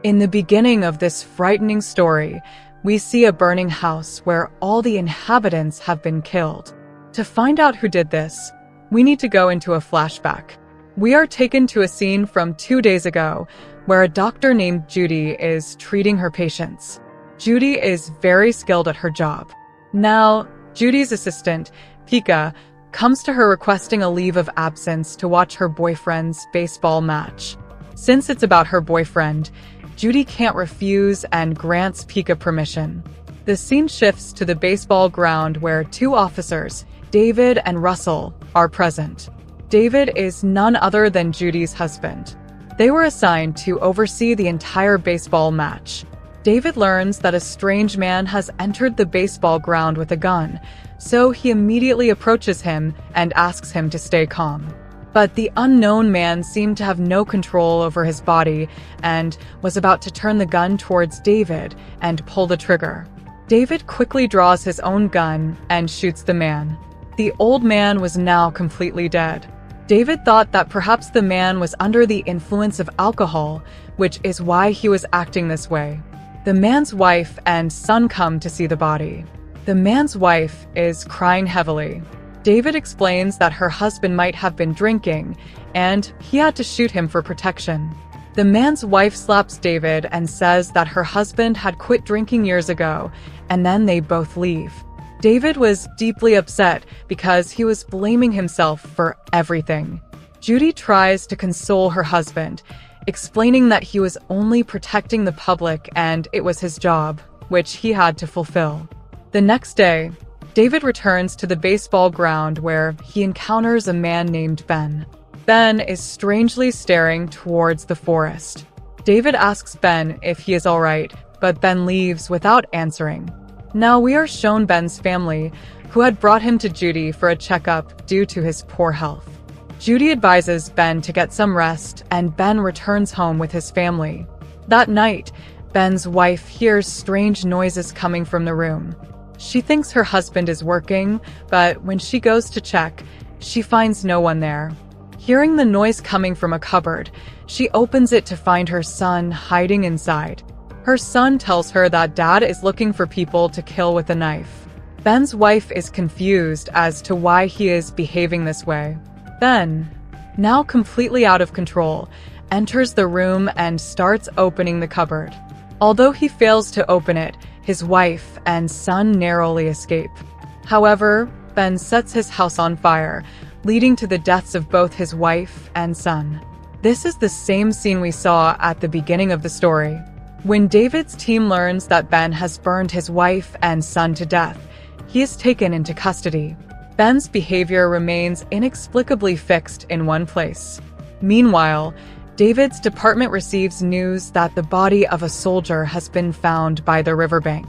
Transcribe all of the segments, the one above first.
In the beginning of this frightening story, we see a burning house where all the inhabitants have been killed. To find out who did this, we need to go into a flashback. We are taken to a scene from 2 days ago where a doctor named Judy is treating her patients. Judy is very skilled at her job. Now, Judy's assistant, Pika, comes to her requesting a leave of absence to watch her boyfriend's baseball match. Since it's about her boyfriend, Judy can't refuse and grants Pika permission. The scene shifts to the baseball ground where 2 officers, David and Russell, are present. David is none other than Judy's husband. They were assigned to oversee the entire baseball match. David learns that a strange man has entered the baseball ground with a gun, so he immediately approaches him and asks him to stay calm. But the unknown man seemed to have no control over his body and was about to turn the gun towards David and pull the trigger. David quickly draws his own gun and shoots the man. The old man was now completely dead. David thought that perhaps the man was under the influence of alcohol, which is why he was acting this way. The man's wife and son come to see the body. The man's wife is crying heavily. David explains that her husband might have been drinking, and he had to shoot him for protection. The man's wife slaps David and says that her husband had quit drinking years ago, and then they both leave. David was deeply upset because he was blaming himself for everything. Judy tries to console her husband, explaining that he was only protecting the public and it was his job, which he had to fulfill. The next day, David returns to the baseball ground where he encounters a man named Ben. Ben is strangely staring towards the forest. David asks Ben if he is all right, but Ben leaves without answering. Now we are shown Ben's family, who had brought him to Judy for a checkup due to his poor health. Judy advises Ben to get some rest, and Ben returns home with his family. That night, Ben's wife hears strange noises coming from the room. She thinks her husband is working, but when she goes to check, she finds no one there. Hearing the noise coming from a cupboard, she opens it to find her son hiding inside. Her son tells her that dad is looking for people to kill with a knife. Ben's wife is confused as to why he is behaving this way. Ben, now completely out of control, enters the room and starts opening the cupboard. Although he fails to open it, his wife and son narrowly escape. However, Ben sets his house on fire, leading to the deaths of both his wife and son. This is the same scene we saw at the beginning of the story. When David's team learns that Ben has burned his wife and son to death, he is taken into custody. Ben's behavior remains inexplicably fixed in one place. Meanwhile, David's department receives news that the body of a soldier has been found by the riverbank.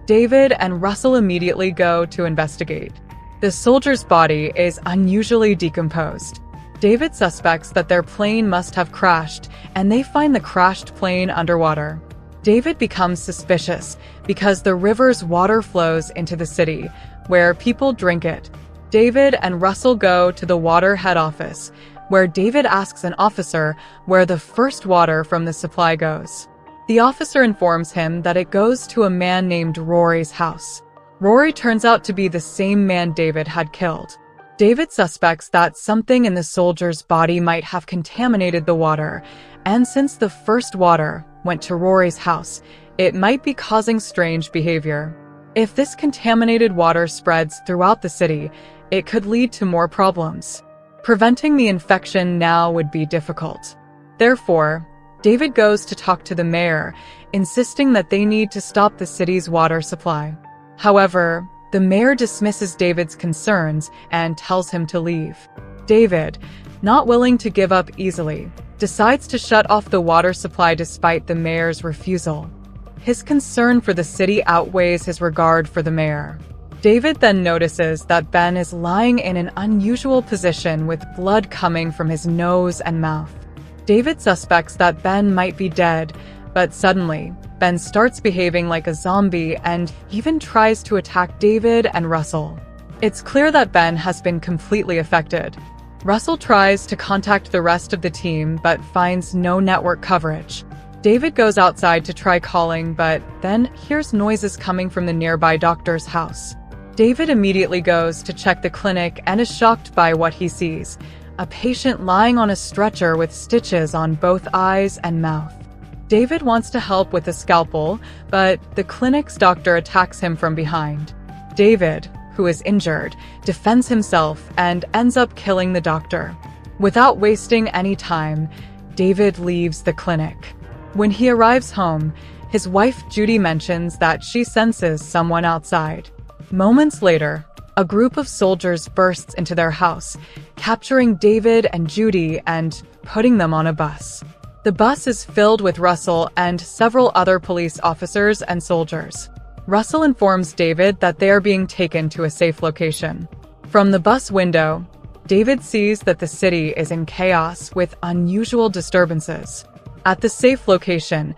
David and Russell immediately go to investigate. The soldier's body is unusually decomposed. David suspects that their plane must have crashed, and they find the crashed plane underwater. David becomes suspicious because the river's water flows into the city, where people drink it. David and Russell go to the water head office, where David asks an officer where the first water from the supply goes. The officer informs him that it goes to a man named Rory's house. Rory turns out to be the same man David had killed. David suspects that something in the soldier's body might have contaminated the water, and since the first water went to Rory's house, it might be causing strange behavior. If this contaminated water spreads throughout the city, it could lead to more problems. Preventing the infection now would be difficult. Therefore, David goes to talk to the mayor, insisting that they need to stop the city's water supply. However, the mayor dismisses David's concerns and tells him to leave. David, not willing to give up easily, decides to shut off the water supply despite the mayor's refusal. His concern for the city outweighs his regard for the mayor. David then notices that Ben is lying in an unusual position with blood coming from his nose and mouth. David suspects that Ben might be dead, but suddenly, Ben starts behaving like a zombie and even tries to attack David and Russell. It's clear that Ben has been completely affected. Russell tries to contact the rest of the team but finds no network coverage. David goes outside to try calling, but then hears noises coming from the nearby doctor's house. David immediately goes to check the clinic and is shocked by what he sees: a patient lying on a stretcher with stitches on both eyes and mouth. David wants to help with a scalpel, but the clinic's doctor attacks him from behind. David, who is injured, defends himself and ends up killing the doctor. Without wasting any time, David leaves the clinic. When he arrives home, his wife Judy mentions that she senses someone outside. Moments later, a group of soldiers bursts into their house, capturing David and Judy and putting them on a bus. The bus is filled with Russell and several other police officers and soldiers. Russell informs David that they are being taken to a safe location. From the bus window, David sees that the city is in chaos with unusual disturbances. At the safe location,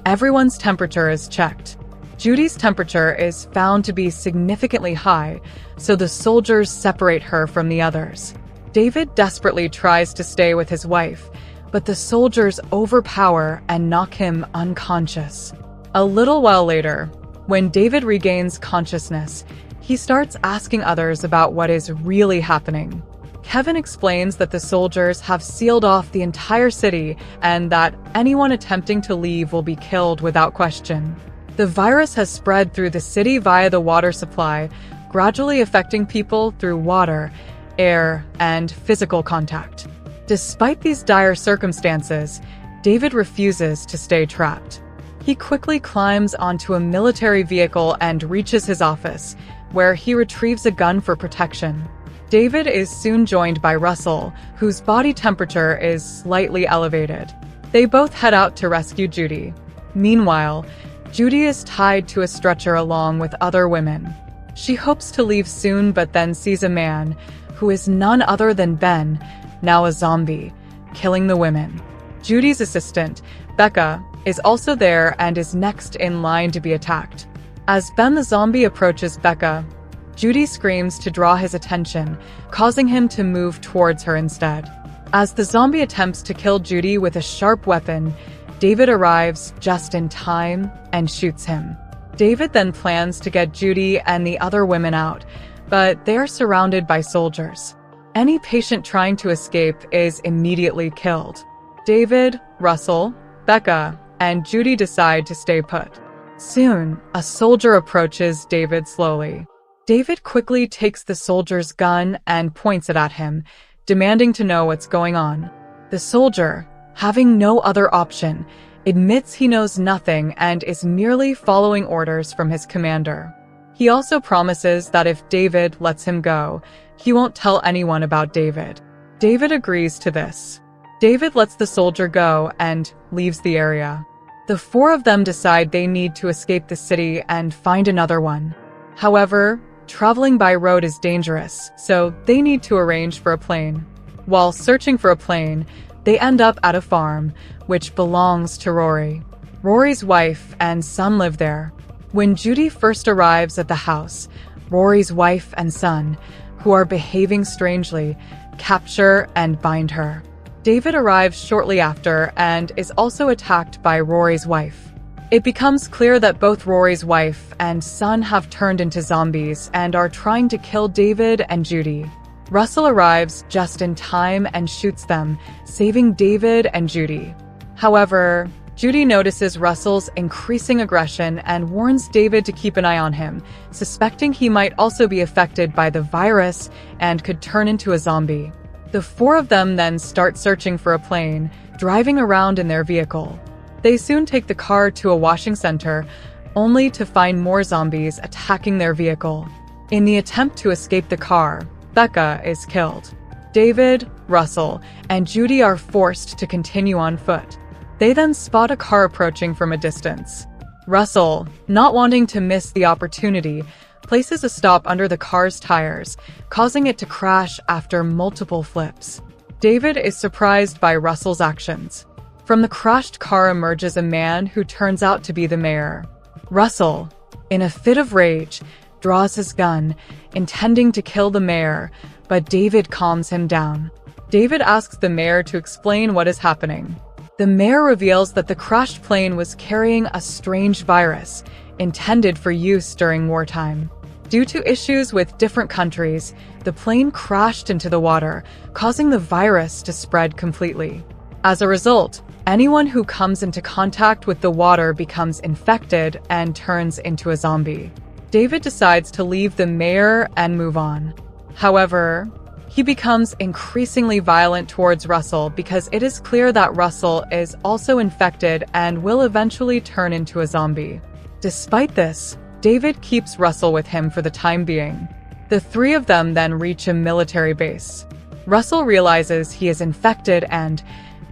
everyone's temperature is checked. Judy's temperature is found to be significantly high, so the soldiers separate her from the others. David desperately tries to stay with his wife, but the soldiers overpower and knock him unconscious. A little while later, when David regains consciousness, he starts asking others about what is really happening. Kevin explains that the soldiers have sealed off the entire city and that anyone attempting to leave will be killed without question. The virus has spread through the city via the water supply, gradually affecting people through water, air, and physical contact. Despite these dire circumstances, David refuses to stay trapped. He quickly climbs onto a military vehicle and reaches his office, where he retrieves a gun for protection. David is soon joined by Russell, whose body temperature is slightly elevated. They both head out to rescue Judy. Meanwhile, Judy is tied to a stretcher along with other women. She hopes to leave soon, but then sees a man, who is none other than Ben, now a zombie, killing the women. Judy's assistant, Becca, is also there and is next in line to be attacked. As Ben the zombie approaches Becca, Judy screams to draw his attention, causing him to move towards her instead. As the zombie attempts to kill Judy with a sharp weapon, David arrives just in time and shoots him. David then plans to get Judy and the other women out, but they are surrounded by soldiers. Any patient trying to escape is immediately killed. David, Russell, Becca, and Judy decide to stay put. Soon, a soldier approaches David slowly. David quickly takes the soldier's gun and points it at him, demanding to know what's going on. The soldier, having no other option, admits he knows nothing and is merely following orders from his commander. He also promises that if David lets him go, he won't tell anyone about David. David agrees to this. David lets the soldier go and leaves the area. The four of them decide they need to escape the city and find another one. However, traveling by road is dangerous, so they need to arrange for a plane. While searching for a plane, they end up at a farm, which belongs to Rory. Rory's wife and son live there. When Judy first arrives at the house, Rory's wife and son, who are behaving strangely, capture and bind her. David arrives shortly after and is also attacked by Rory's wife. It becomes clear that both Rory's wife and son have turned into zombies and are trying to kill David and Judy. Russell arrives just in time and shoots them, saving David and Judy. However, Judy notices Russell's increasing aggression and warns David to keep an eye on him, suspecting he might also be affected by the virus and could turn into a zombie. The four of them then start searching for a plane, driving around in their vehicle. They soon take the car to a washing center, only to find more zombies attacking their vehicle. In the attempt to escape the car, Becca is killed. David, Russell, and Judy are forced to continue on foot. They then spot a car approaching from a distance. Russell, not wanting to miss the opportunity, places a stop under the car's tires, causing it to crash after multiple flips. David is surprised by Russell's actions. From the crashed car emerges a man who turns out to be the mayor. Russell, in a fit of rage, draws his gun, intending to kill the mayor, but David calms him down. David asks the mayor to explain what is happening. The mayor reveals that the crashed plane was carrying a strange virus intended for use during wartime. Due to issues with different countries, the plane crashed into the water, causing the virus to spread completely. As a result, anyone who comes into contact with the water becomes infected and turns into a zombie. David decides to leave the mayor and move on. However, he becomes increasingly violent towards Russell because it is clear that Russell is also infected and will eventually turn into a zombie. Despite this, David keeps Russell with him for the time being. The three of them then reach a military base. Russell realizes he is infected and,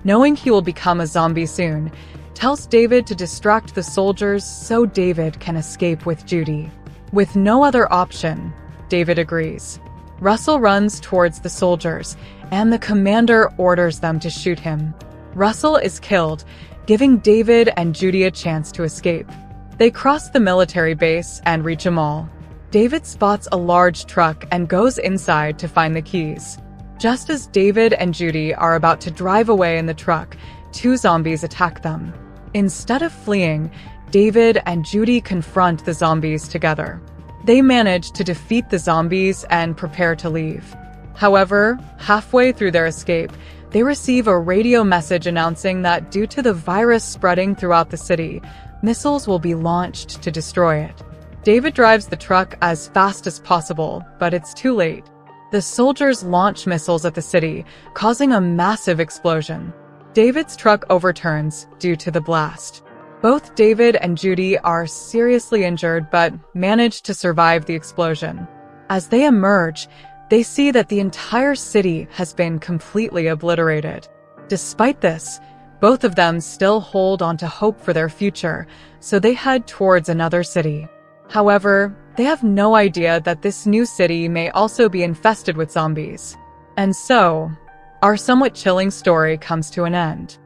knowing he will become a zombie soon, tells David to distract the soldiers so David can escape with Judy. With no other option, David agrees. Russell runs towards the soldiers, and the commander orders them to shoot him. Russell is killed, giving David and Judy a chance to escape. They cross the military base and reach a mall. David spots a large truck and goes inside to find the keys. Just as David and Judy are about to drive away in the truck, two zombies attack them. Instead of fleeing, David and Judy confront the zombies together. They manage to defeat the zombies and prepare to leave. However, halfway through their escape, they receive a radio message announcing that due to the virus spreading throughout the city, missiles will be launched to destroy it. David drives the truck as fast as possible, but it's too late. The soldiers launch missiles at the city, causing a massive explosion. David's truck overturns due to the blast. Both David and Judy are seriously injured but manage to survive the explosion. As they emerge, they see that the entire city has been completely obliterated. Despite this, both of them still hold on to hope for their future, so they head towards another city. However, they have no idea that this new city may also be infested with zombies. And so, our somewhat chilling story comes to an end.